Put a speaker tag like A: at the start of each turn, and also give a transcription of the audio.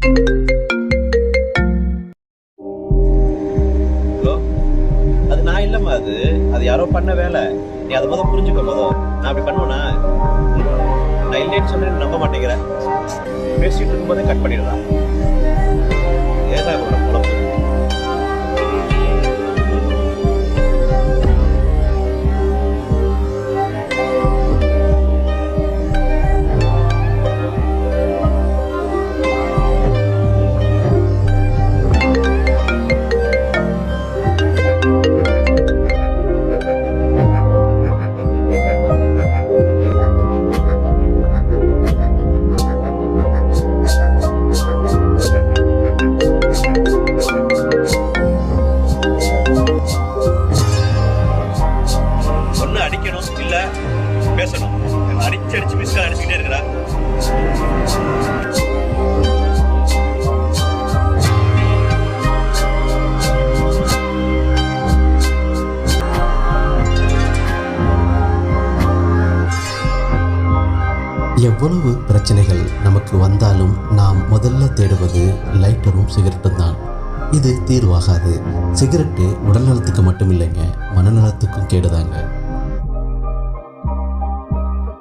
A: Hello, அது நான் இல்லம்மா. அது அது யாரோ பண்ண வேலை. நீ அதை முதல் புரிஞ்சுக்க. நான் அப்படி பண்ணுவேனா? நான் இல்லைன்னு சொன்னேன், நம்ப மாட்டேங்கிறேன். பேசிட்டு இருக்கும்போதே கட் பண்ணிடுறான். ஏதா இவனோட பொழப்பு. ஒண்ணு அடிக்கணும், இல்ல பேசணும். அடிச்சு அடிச்சு மிஸ் அடிச்சுக்கிட்டே இருக்கிறா.
B: எவ்வளவு பிரச்சனைகள் நமக்கு வந்தாலும் நாம் முதல்ல தேடுவது லைட்டரும் சிகரெட்டும் தான். இது தீர்வாகாது. சிகரெட்டு உடல் நலத்துக்கு மட்டும் இல்லைங்க, மனநலத்துக்கும் கேடுதாங்க.